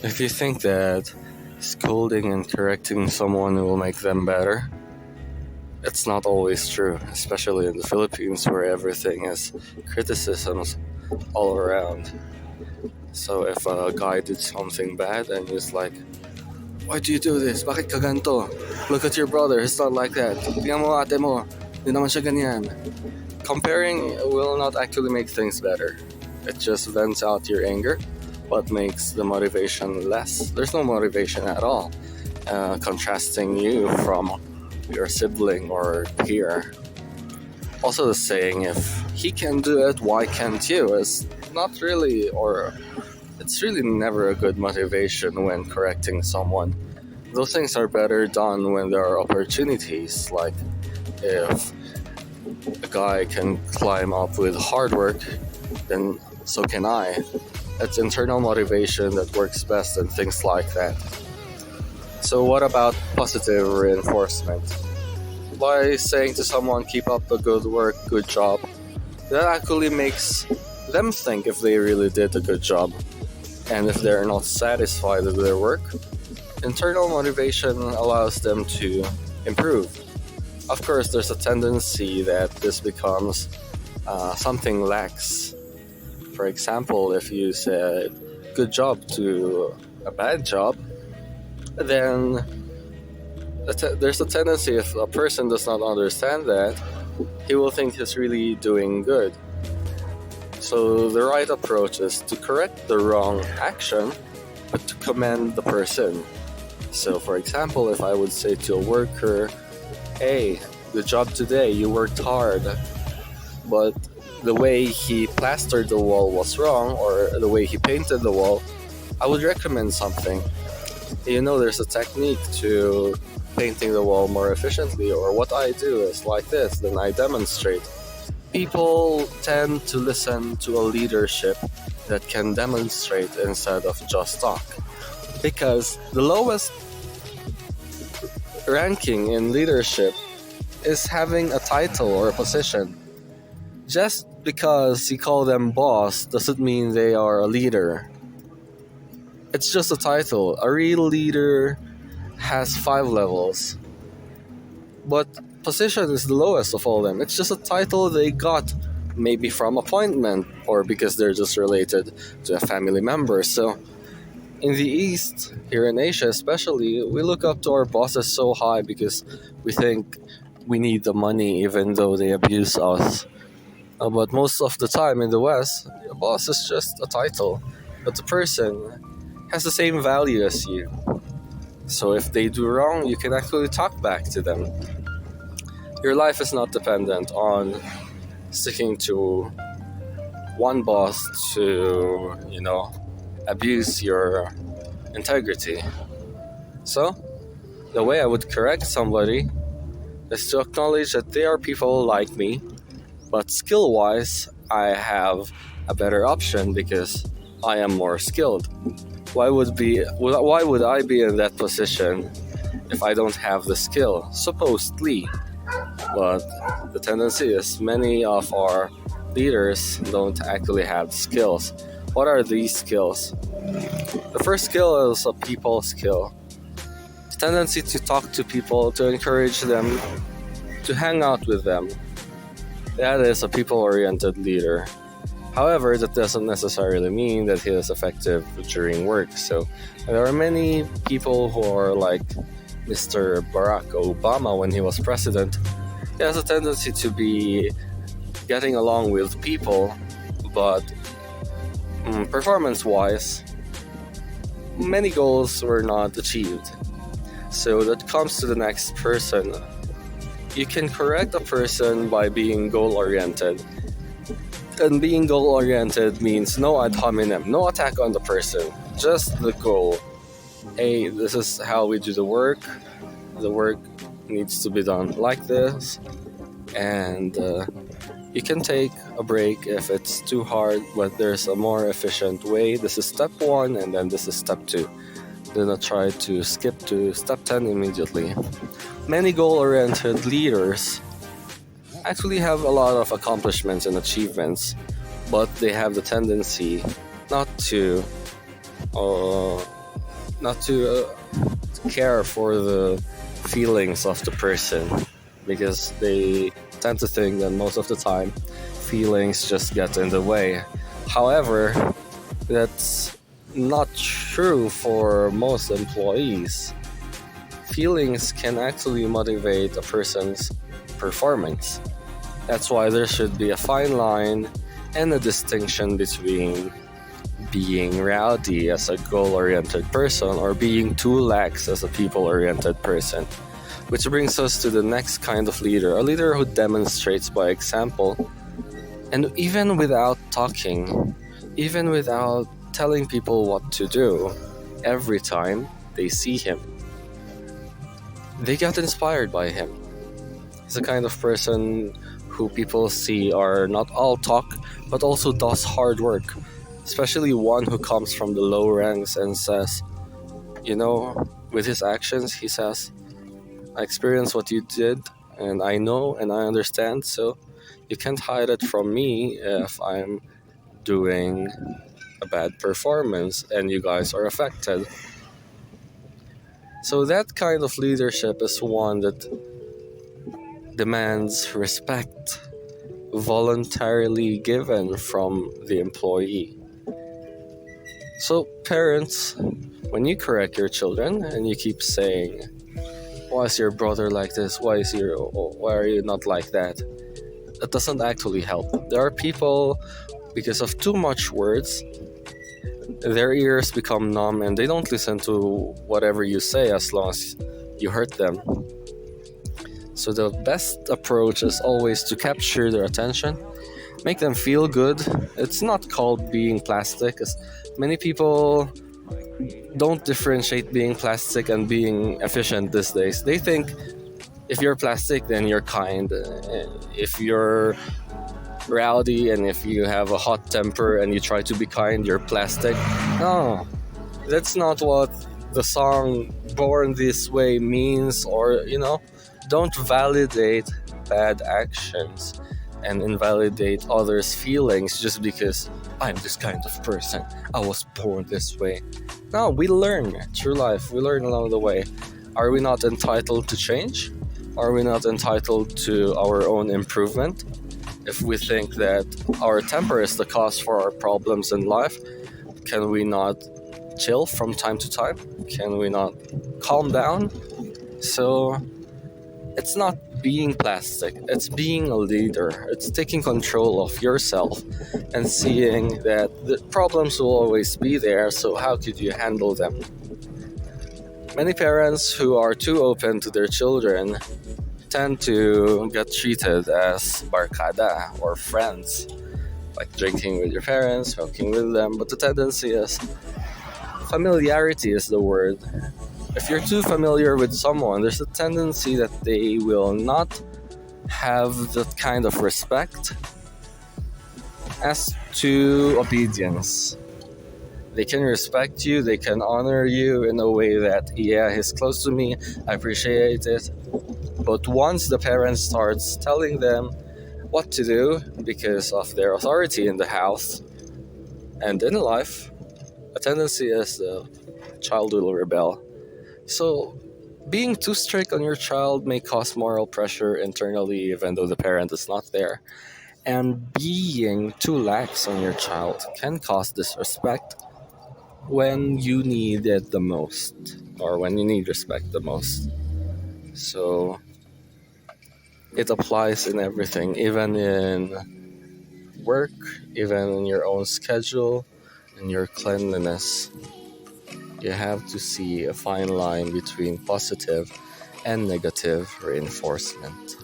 If you think that scolding and correcting someone will make them better, it's not always true, especially in the Philippines where everything is criticisms all around. So if a guy did something bad and he's like, why do you do this? Bakit ka ganito? Look at your brother, he's not like that. Tingnan mo ate mo, di naman siya ganyan. Comparing will not actually make things better. It just vents out your anger, but makes the motivation less. There's no motivation at all. Contrasting you from your sibling or peer. Also, the saying, if he can do it, why can't you? Is not really, or it's really never a good motivation when correcting someone. Those things are better done when there are opportunities, like if a guy can climb up with hard work, then so can I. It's internal motivation that works best and things like that. So what about positive reinforcement? By saying to someone, keep up the good work, good job, that actually makes them think if they really did a good job. And if they're not satisfied with their work, internal motivation allows them to improve. Of course, there's a tendency that this becomes something lax. For example, if you said good job to a bad job, then there's a tendency, if a person does not understand that, he will think he's really doing good. So the right approach is to correct the wrong action, but to commend the person. So for example, if I would say to a worker, hey, good job today, you worked hard, but the way he plastered the wall was wrong, or the way he painted the wall, I would recommend something. There's a technique to painting the wall more efficiently, or what I do is like this, then I demonstrate. People tend to listen to a leadership that can demonstrate instead of just talk. Because the lowest ranking in leadership is having a title or a position. Just because you call them boss doesn't mean they are a leader. It's just a title. A real leader has 5 levels. But position is the lowest of all them. It's just a title they got, maybe from appointment, or because they're just related to a family member. So in the East, here in Asia especially, we look up to our bosses so high because we think we need the money even though they abuse us. But most of the time in the West, a boss is just a title, but the person has the same value as you. So if they do wrong, you can actually talk back to them. Your life is not dependent on sticking to one boss to, abuse your integrity. So, the way I would correct somebody is to acknowledge that they are people like me, but skill-wise, I have a better option because I am more skilled. Why would I be in that position if I don't have the skill? Supposedly. But the tendency is many of our leaders don't actually have skills. What are these skills? The first skill is a people skill. The tendency to talk to people, to encourage them, to hang out with them. That is a people-oriented leader. However, that doesn't necessarily mean that he is effective during work. So there are many people who are like Mr. Barack Obama when he was president. He has a tendency to be getting along with people, but performance-wise, many goals were not achieved. So that comes to the next person. You can correct a person by being goal-oriented. And being goal-oriented means no ad hominem, no attack on the person, just the goal. Hey, this is how we do the work. The work needs to be done like this. And you can take a break if it's too hard, but there's a more efficient way. This is step 1 and then this is step 2. Do not try to skip to step 10 immediately. Many goal-oriented leaders actually have a lot of accomplishments and achievements, but they have the tendency not to not to care for the feelings of the person, because they tend to think that most of the time feelings just get in the way. However, that's not true for most employees. Feelings can actually motivate a person's performance. That's why there should be a fine line and a distinction between being rowdy as a goal-oriented person or being too lax as a people-oriented person. Which brings us to the next kind of leader, a leader who demonstrates by example, and even without talking, even without telling people what to do, every time they see him, they get inspired by him. He's the kind of person who people see are not all talk, but also does hard work, especially one who comes from the low ranks and says, with his actions, he says, I experienced what you did, and I know and I understand, so you can't hide it from me if I'm doing a bad performance and you guys are affected. So that kind of leadership is one that demands respect, voluntarily given from the employee. So parents, when you correct your children and you keep saying, why is your brother like this? Why are you not like that? It doesn't actually help. There are people, because of too much words, their ears become numb and they don't listen to whatever you say as long as you hurt them. So the best approach is always to capture their attention, make them feel good. It's not called being plastic, as many people don't differentiate being plastic and being efficient these days. They think if you're plastic, then you're kind. If you're rowdy and if you have a hot temper and you try to be kind, you're plastic. No, that's not what the song Born This Way means. Or, don't validate bad actions and invalidate others' feelings just because I'm this kind of person. I was born this way. No, we learn through life. We learn along the way. Are we not entitled to change? Are we not entitled to our own improvement? If we think that our temper is the cause for our problems in life, can we not chill from time to time? Can we not calm down? So it's not being plastic, it's being a leader. It's taking control of yourself and seeing that the problems will always be there, so how could you handle them? Many parents who are too open to their children tend to get treated as barkada or friends, like drinking with your parents, smoking with them, but the tendency is familiarity is the word. If you're too familiar with someone, there's a tendency that they will not have that kind of respect as to obedience. They can respect you, they can honor you in a way that, yeah, he's close to me, I appreciate it. But once the parent starts telling them what to do because of their authority in the house and in life, a tendency is the child will rebel. So being too strict on your child may cause moral pressure internally even though the parent is not there. And being too lax on your child can cause disrespect when you need it the most, or when you need respect the most. So it applies in everything, even in work, even in your own schedule, in your cleanliness. You have to see a fine line between positive and negative reinforcement.